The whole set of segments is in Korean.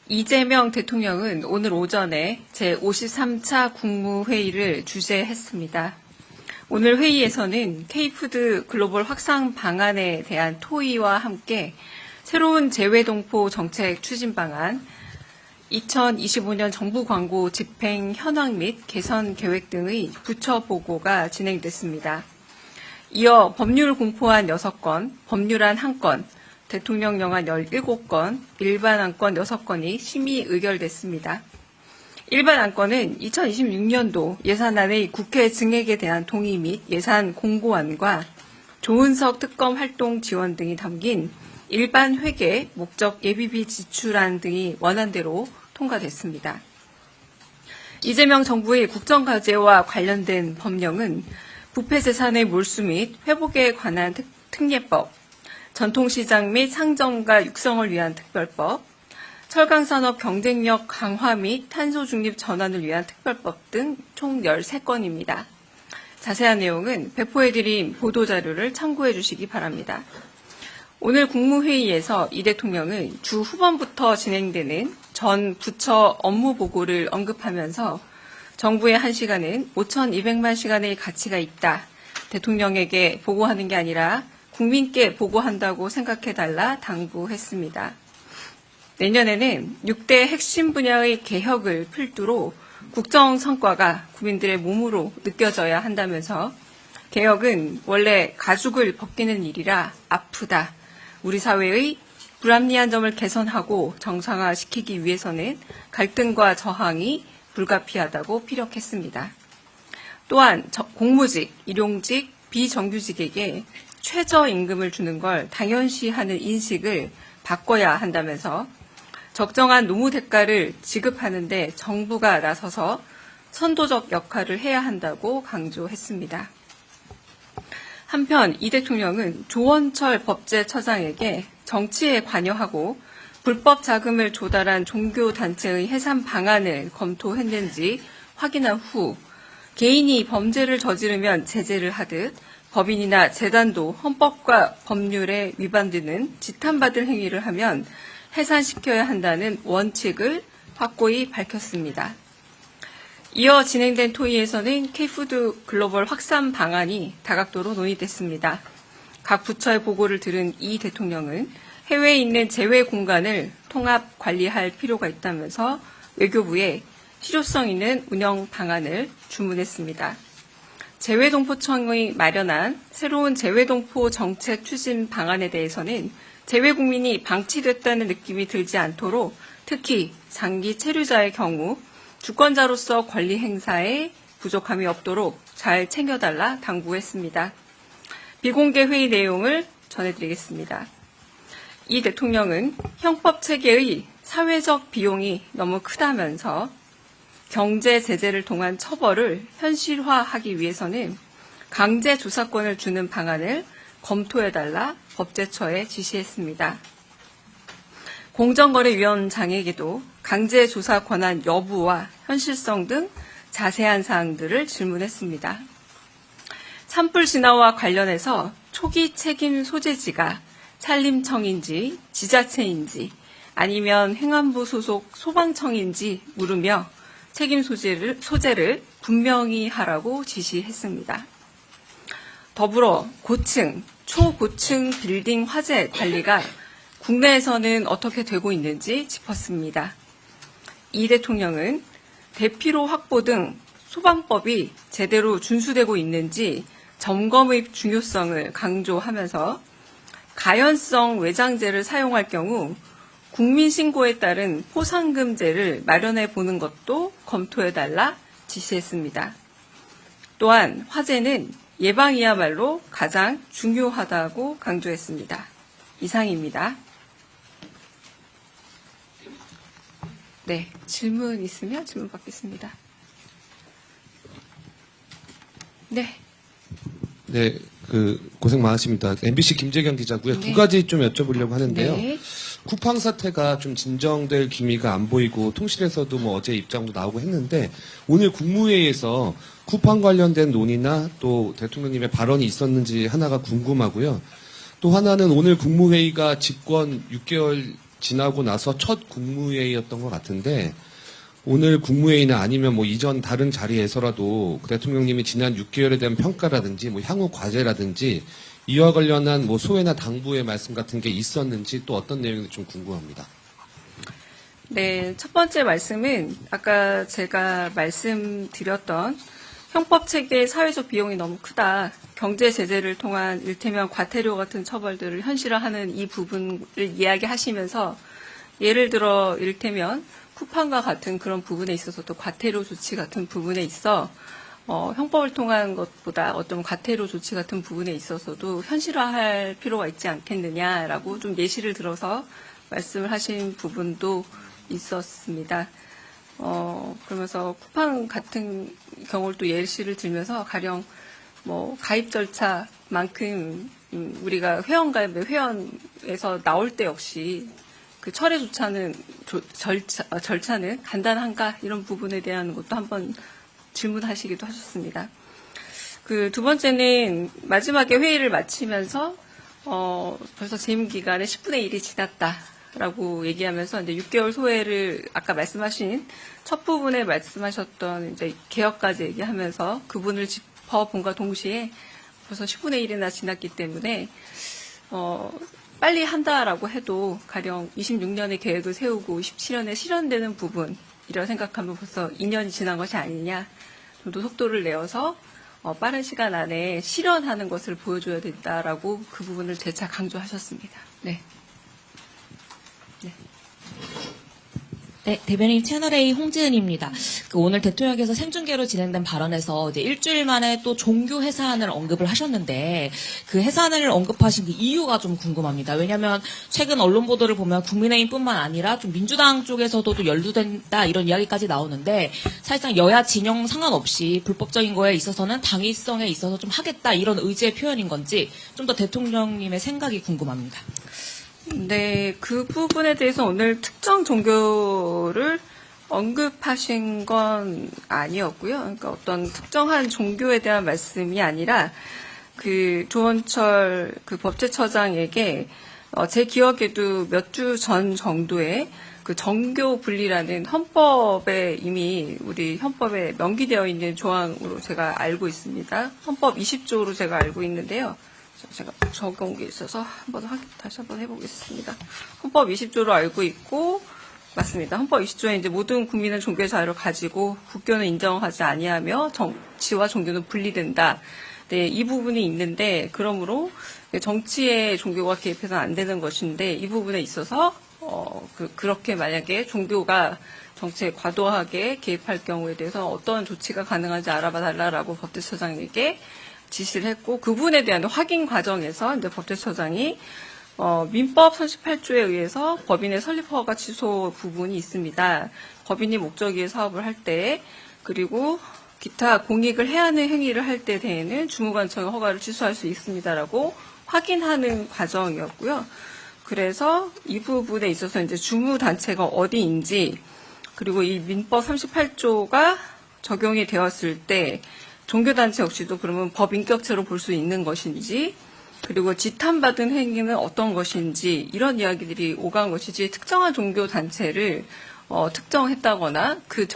이재명 대통령은 오늘 오전에 제53차 국무회의를 주재했습니다. 오늘 회의에서는 K푸드 글로벌 확산 방안에 대한 토의와 함께 새로운 재외동포 정책 추진 방안, 2025년 정부 광고 집행 현황 및 개선 계획 등의 부처 보고가 진행됐습니다. 이어 법률 공포안 6건, 법률안 1건, 대통령 영안 17건, 일반 안건 6건이 심의 의결됐습니다. 일반 안건은 2026년도 예산안의 국회 증액에 대한 동의 및 예산 공고안과 조은석 특검 활동 지원 등이 담긴 일반 회계 목적 예비비 지출안 등이 원안대로 통과됐습니다. 이재명 정부의 국정과제와 관련된 법령은 부패재산의 몰수 및 회복에 관한 특례법, 전통시장 및 상점가 육성을 위한 특별법, 철강산업 경쟁력 강화 및 탄소 중립 전환을 위한 특별법 등 총 13건입니다. 자세한 내용은 배포해드린 보도자료를 참고해 주시기 바랍니다. 오늘 국무회의에서 이 대통령은 주 후반부터 진행되는 전 부처 업무 보고를 언급하면서 정부의 1시간은 5,200만 시간의 가치가 있다. 대통령에게 보고하는 게 아니라 국민께 보고한다고 생각해달라 당부했습니다. 내년에는 6대 핵심 분야의 개혁을 필두로 국정 성과가 국민들의 몸으로 느껴져야 한다면서 개혁은 원래 가죽을 벗기는 일이라 아프다. 우리 사회의 불합리한 점을 개선하고 정상화시키기 위해서는 갈등과 저항이 불가피하다고 피력했습니다. 또한 공무직, 일용직, 비정규직에게 최저임금을 주는 걸 당연시하는 인식을 바꿔야 한다면서 적정한 노무 대가를 지급하는데 정부가 나서서 선도적 역할을 해야 한다고 강조했습니다. 한편 이 대통령은 조원철 법제처장에게 정치에 관여하고 불법 자금을 조달한 종교단체의 해산 방안을 검토했는지 확인한 후 개인이 범죄를 저지르면 제재를 하듯 법인이나 재단도 헌법과 법률에 위반되는 지탄받을 행위를 하면 해산시켜야 한다는 원칙을 확고히 밝혔습니다. 이어 진행된 토의에서는 K푸드 글로벌 확산 방안이 다각도로 논의됐습니다. 각 부처의 보고를 들은 이 대통령은 해외에 있는 재외 공간을 통합 관리할 필요가 있다면서 외교부에 실효성 있는 운영 방안을 주문했습니다. 재외동포청이 마련한 새로운 재외동포 정책 추진 방안에 대해서는 재외국민이 방치됐다는 느낌이 들지 않도록 특히 장기 체류자의 경우 주권자로서 권리 행사에 부족함이 없도록 잘 챙겨달라 당부했습니다. 비공개 회의 내용을 전해드리겠습니다. 이 대통령은 형법 체계의 사회적 비용이 너무 크다면서 경제 제재를 통한 처벌을 현실화하기 위해서는 강제 조사권을 주는 방안을 검토해달라 법제처에 지시했습니다. 공정거래위원장에게도 강제 조사 권한 여부와 현실성 등 자세한 사항들을 질문했습니다. 산불 진화와 관련해서 초기 책임 소재지가 산림청인지 지자체인지 아니면 행안부 소속 소방청인지 물으며 책임 소재를 분명히 하라고 지시했습니다. 더불어 고층, 초고층 빌딩 화재 관리가 국내에서는 어떻게 되고 있는지 짚었습니다. 이 대통령은 대피로 확보 등 소방법이 제대로 준수되고 있는지 점검의 중요성을 강조하면서 가연성 외장재를 사용할 경우 국민신고에 따른 포상금제를 마련해 보는 것도 검토해달라 지시했습니다. 또한 화재는 예방이야말로 가장 중요하다고 강조했습니다. 이상입니다. 네, 질문 있으면 질문 받겠습니다. 네. 네, 고생 많으십니다. MBC 김재경 기자고요. 네. 두 가지 좀 여쭤보려고 하는데요. 네. 쿠팡 사태가 좀 진정될 기미가 안 보이고 통실에서도 뭐 어제 입장도 나오고 했는데 오늘 국무회의에서 쿠팡 관련된 논의나 또 대통령님의 발언이 있었는지 하나가 궁금하고요. 또 하나는 오늘 국무회의가 집권 6개월 지나고 나서 첫 국무회의였던 것 같은데 오늘 국무회의나 아니면 뭐 이전 다른 자리에서라도 그 대통령님이 지난 6개월에 대한 평가라든지 뭐 향후 과제라든지 이와 관련한 뭐 소회나 당부의 말씀 같은 게 있었는지 또 어떤 내용인지 좀 궁금합니다. 네, 첫 번째 말씀은 아까 제가 말씀드렸던 형법 체계의 사회적 비용이 너무 크다. 경제 제재를 통한 일테면 과태료 같은 처벌들을 현실화하는 이 부분을 이야기하시면서 예를 들어 일테면 쿠팡과 같은 그런 부분에 있어서도 과태료 조치 같은 부분에 있어 형법을 통한 것보다 어떤 과태료 조치 같은 부분에 있어서도 현실화할 필요가 있지 않겠느냐라고 좀 예시를 들어서 말씀을 하신 부분도 있었습니다. 그러면서 쿠팡 같은 경우를 또 예시를 들면서 가령 뭐 가입 절차만큼 우리가 회원에서 나올 때 역시 그 철회 절차는 간단한가 이런 부분에 대한 것도 한번 질문하시기도 하셨습니다. 그 두 번째는 마지막에 회의를 마치면서 벌써 재임 기간의 10분의 1이 지났다라고 얘기하면서 이제 6개월 소회를 아까 말씀하신 첫 부분에 말씀하셨던 이제 개혁까지 얘기하면서 그분을 짚어본과 동시에 벌써 10분의 1이나 지났기 때문에 빨리 한다라고 해도 가령 26년에 계획을 세우고 27년에 실현되는 부분이라 생각하면 벌써 2년이 지난 것이 아니냐 정도 속도를 내어서 빠른 시간 안에 실현하는 것을 보여줘야 된다라고 그 부분을 재차 강조하셨습니다. 네. 네, 대변인 채널A 홍지은입니다. 오늘 대통령께서 생중계로 진행된 발언에서 이제 일주일 만에 또 종교 해산을 언급을 하셨는데 그 해산을 언급하신 그 이유가 좀 궁금합니다. 왜냐하면 최근 언론 보도를 보면 국민의힘뿐만 아니라 좀 민주당 쪽에서도 또 연루된다 이런 이야기까지 나오는데 사실상 여야 진영 상관없이 불법적인 거에 있어서는 당위성에 있어서 좀 하겠다 이런 의지의 표현인 건지 좀 더 대통령님의 생각이 궁금합니다. 네, 그 부분에 대해서 오늘 특정 종교를 언급하신 건 아니었고요. 그러니까 어떤 특정한 종교에 대한 말씀이 아니라 그 조원철 그 법제처장에게 제 기억에도 몇 주 전 정도에 그 정교 분리라는 헌법에 이미 우리 헌법에 명기되어 있는 조항으로 제가 알고 있습니다. 헌법 20조로 제가 알고 있는데요. 제가 적은 게 있어서 다시 한번 해보겠습니다. 헌법 20조로 알고 있고, 맞습니다. 헌법 20조에 이제 모든 국민은 종교의 자유를 가지고 국교는 인정하지 아니하며 정치와 종교는 분리된다. 네, 이 부분이 있는데, 그러므로 정치에 종교가 개입해서는 안 되는 것인데, 이 부분에 있어서, 그렇게 만약에 종교가 정치에 과도하게 개입할 경우에 대해서 어떤 조치가 가능한지 알아봐 달라라고 법제처장에게 지시를 했고 그 부분에 대한 확인 과정에서 이제 법제처장이 민법 38조에 의해서 법인의 설립 허가 취소 부분이 있습니다. 법인이 목적 위에 사업을 할 때 그리고 기타 공익을 해하는 행위를 할 때 대해는 주무관청의 허가를 취소할 수 있습니다라고 확인하는 과정이었고요. 그래서 이 부분에 있어서 이제 주무단체가 어디인지 그리고 이 민법 38조가 적용이 되었을 때 종교단체 역시도 그러면 법인격체로 볼 수 있는 것인지 그리고 지탄받은 행위는 어떤 것인지 이런 이야기들이 오간 것이지 특정한 종교단체를 특정했다거나 그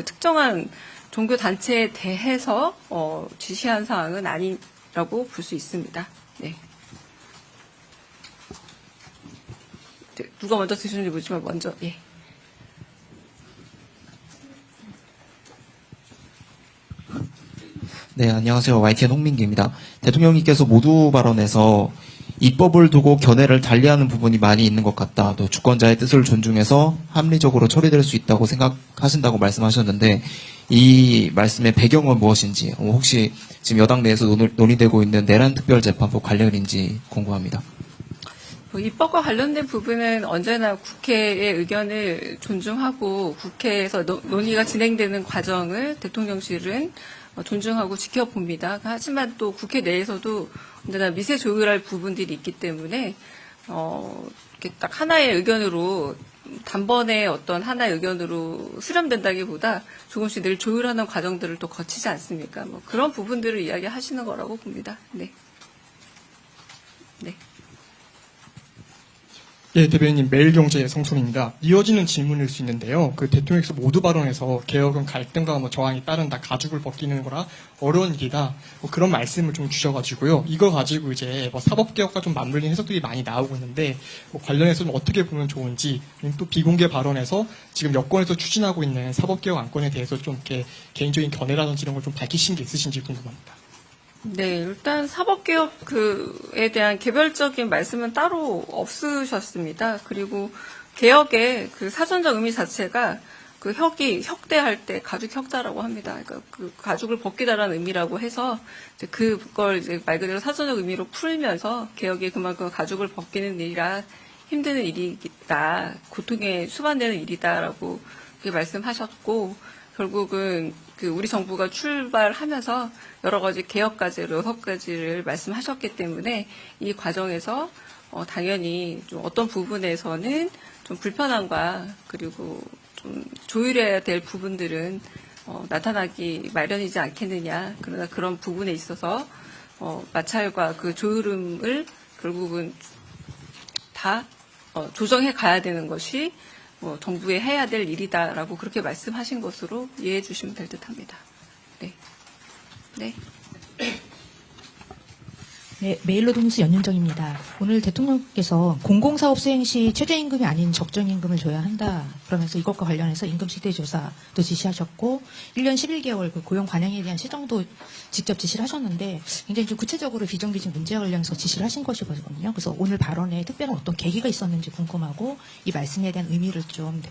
특정한 종교단체에 대해서 지시한 사항은 아니라고 볼 수 있습니다. 네. 누가 먼저 드시는지 모르지만 먼저 예. 네, 안녕하세요. YTN 홍민기입니다. 대통령님께서 모두 발언에서 입법을 두고 견해를 달리하는 부분이 많이 있는 것 같다. 또 주권자의 뜻을 존중해서 합리적으로 처리될 수 있다고 생각하신다고 말씀하셨는데 이 말씀의 배경은 무엇인지 혹시 지금 여당 내에서 논의되고 있는 내란 특별재판부 관련인지 궁금합니다. 입법과 관련된 부분은 언제나 국회의 의견을 존중하고 국회에서 논의가 진행되는 과정을 대통령실은 존중하고 지켜봅니다. 하지만 또 국회 내에서도 언제나 미세 조율할 부분들이 있기 때문에 이렇게 딱 하나의 의견으로 단번에 어떤 하나의 의견으로 수렴된다기보다 조금씩 늘 조율하는 과정들을 또 거치지 않습니까? 뭐 그런 부분들을 이야기하시는 거라고 봅니다. 네. 네. 예, 대변인님 매일경제 성송입니다. 이어지는 질문일 수 있는데요. 그 대통령께서 모두 발언에서 개혁은 갈등과 저항이 따른다, 가죽을 벗기는 거라 어려운 일이다. 그런 말씀을 좀 주셔가지고요. 이거 가지고 이제 사법개혁과 좀 맞물린 해석들이 많이 나오고 있는데 관련해서 좀 어떻게 보면 좋은지, 또 비공개 발언에서 지금 여권에서 추진하고 있는 사법개혁 안건에 대해서 좀 이렇게 개인적인 견해라든지 이런 걸 좀 밝히신 게 있으신지 궁금합니다. 네, 일단 사법개혁에 대한 개별적인 말씀은 따로 없으셨습니다. 그리고 개혁의 그 사전적 의미 자체가 그 혁대할 때 가죽 혁자라고 합니다. 그러니까 그 가죽을 벗기다라는 의미라고 해서 이제 그걸 이제 말 그대로 사전적 의미로 풀면서 개혁이 그만큼 가죽을 벗기는 일이라 힘든 일이다, 고통에 수반되는 일이다라고 그렇게 말씀하셨고, 결국은 그 우리 정부가 출발하면서 여러 가지 개혁 과제로 6가지를 말씀하셨기 때문에 이 과정에서 당연히 좀 어떤 부분에서는 좀 불편함과 그리고 좀 조율해야 될 부분들은 나타나기 마련이지 않겠느냐. 그러나 그런 부분에 있어서 마찰과 그 조율음을 결국은 다 조정해 가야 되는 것이 정부에 해야 될 일이다라고 그렇게 말씀하신 것으로 이해해 주시면 될 듯합니다. 네. 네. 네, 메일로동스 연윤정입니다. 오늘 대통령께서 공공사업 수행 시 최저임금이 아닌 적정임금을 줘야 한다. 그러면서 이것과 관련해서 임금 시대조사도 지시하셨고 1년 11개월 그 고용 관행에 대한 시정도 직접 지시를 하셨는데 굉장히 좀 구체적으로 비정규직 문제와 관련해서 지시를 하신 것이거든요. 그래서 오늘 발언에 특별한 어떤 계기가 있었는지 궁금하고 이 말씀에 대한 의미를 좀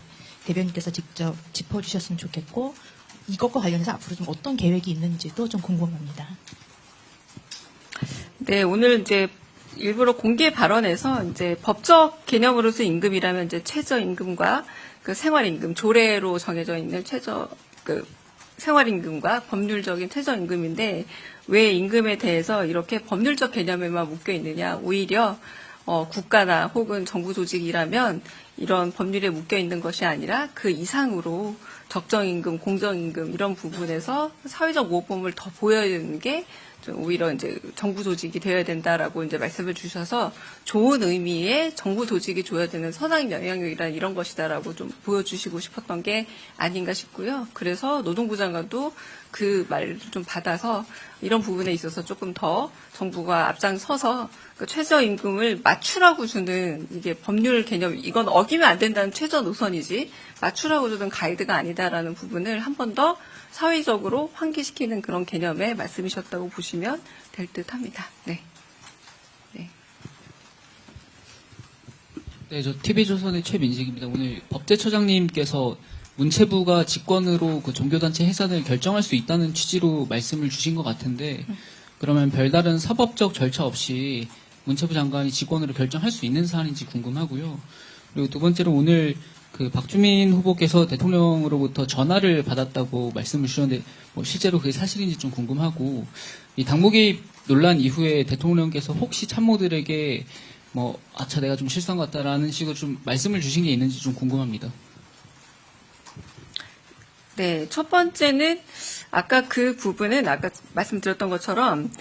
대변인께서 직접 짚어주셨으면 좋겠고 이것과 관련해서 앞으로 좀 어떤 계획이 있는지도 좀 궁금합니다. 네, 오늘 이제 일부러 공개 발언에서 이제 법적 개념으로서 임금이라면 이제 최저임금과 그 생활임금, 조례로 정해져 있는 생활임금과 법률적인 최저임금인데 왜 임금에 대해서 이렇게 법률적 개념에만 묶여 있느냐. 오히려 국가나 혹은 정부 조직이라면 이런 법률에 묶여 있는 것이 아니라 그 이상으로 적정임금, 공정임금 이런 부분에서 사회적 모범을 더 보여야 되는 게 오히려 이제 정부 조직이 되어야 된다라고 이제 말씀을 주셔서 좋은 의미의 정부 조직이 줘야 되는 선악 영향력이란 이런 것이다라고 좀 보여주시고 싶었던 게 아닌가 싶고요. 그래서 노동부 장관도 그 말을 좀 받아서 이런 부분에 있어서 조금 더 정부가 앞장서서 그 최저임금을 맞추라고 주는 이게 법률 개념, 이건 어기면 안 된다는 최저 노선이지 맞추라고 주는 가이드가 아니다라는 부분을 한 번 더 사회적으로 환기시키는 그런 개념의 말씀이셨다고 보시면 될 듯합니다. 네. 네. 네, 저 TV조선의 최민식입니다. 오늘 법제처장님께서 문체부가 직권으로 그 종교단체 해산을 결정할 수 있다는 취지로 말씀을 주신 것 같은데, 그러면 별다른 사법적 절차 없이 문체부 장관이 직권으로 결정할 수 있는 사안인지 궁금하고요. 그리고 두 번째로 오늘 그 박주민 후보께서 대통령으로부터 전화를 받았다고 말씀을 주셨는데 실제로 그게 사실인지 좀 궁금하고, 이 당무개입 논란 이후에 대통령께서 혹시 참모들에게 아차 내가 좀 실수한 것 같다라는 식으로 좀 말씀을 주신 게 있는지 좀 궁금합니다. 네, 첫 번째는 아까 그 부분은 아까 말씀드렸던 것처럼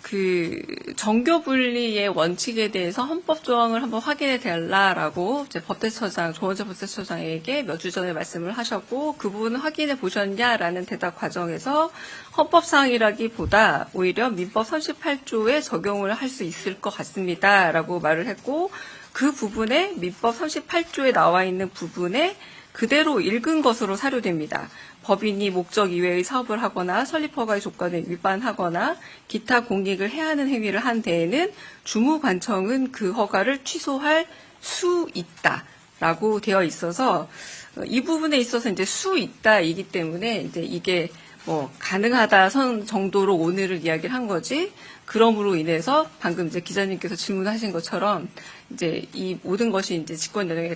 그 정교 분리의 원칙에 대해서 헌법 조항을 한번 확인해 달라라고 이제 법제처장 조원재 법제처장에게 몇 주 전에 말씀을 하셨고 그 부분은 확인해 보셨냐라는 대답 과정에서 헌법상이라기보다 오히려 민법 38조에 적용을 할 수 있을 것 같습니다라고 말을 했고 그 부분에 민법 38조에 나와 있는 부분에 그대로 읽은 것으로 사료됩니다. 법인이 목적 이외의 사업을 하거나 설립허가의 조건에 위반하거나 기타 공익을 해하는 행위를 한 데에는 주무관청은 그 허가를 취소할 수 있다라고 되어 있어서 이 부분에 있어서 이제 수 있다이기 때문에 이제 이게 가능하다 선 정도로 오늘을 이야기를 한 거지. 그럼으로 인해서 방금 이제 기자님께서 질문하신 것처럼 이제 이 모든 것이 이제 집권 여정에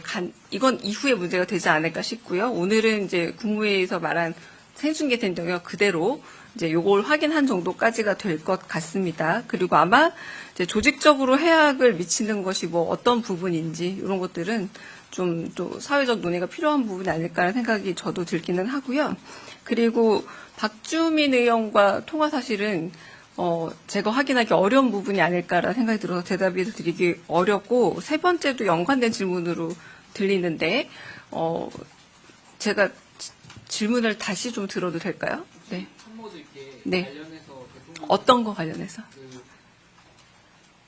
이건 이후에 문제가 되지 않을까 싶고요. 오늘은 이제 국무회의에서 말한 생중계된 영역 그대로 이제 요걸 확인한 정도까지가 될 것 같습니다. 그리고 아마 이제 조직적으로 해악을 미치는 것이 어떤 부분인지 이런 것들은 좀 또 사회적 논의가 필요한 부분이 아닐까라는 생각이 저도 들기는 하고요. 그리고 박주민 의원과 통화 사실은 제가 확인하기 어려운 부분이 아닐까라는 생각이 들어서 대답이 드리기 어렵고, 세 번째도 연관된 질문으로 들리는데, 제가 질문을 다시 좀 들어도 될까요? 네. 참모들께 네. 관련해서 대통령 어떤 거 관련해서?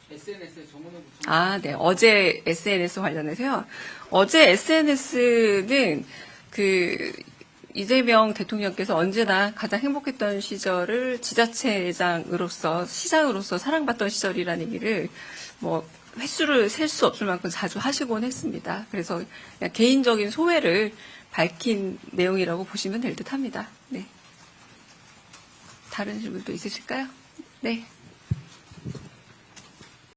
SNS에 정원을 아, 네. 어제 SNS 관련해서요. 어제 SNS는 이재명 대통령께서 언제나 가장 행복했던 시절을 지자체장으로서, 시장으로서 사랑받던 시절이라는 얘기를 횟수를 셀 수 없을 만큼 자주 하시곤 했습니다. 그래서 그냥 개인적인 소회를 밝힌 내용이라고 보시면 될 듯 합니다. 네. 다른 질문도 있으실까요? 네.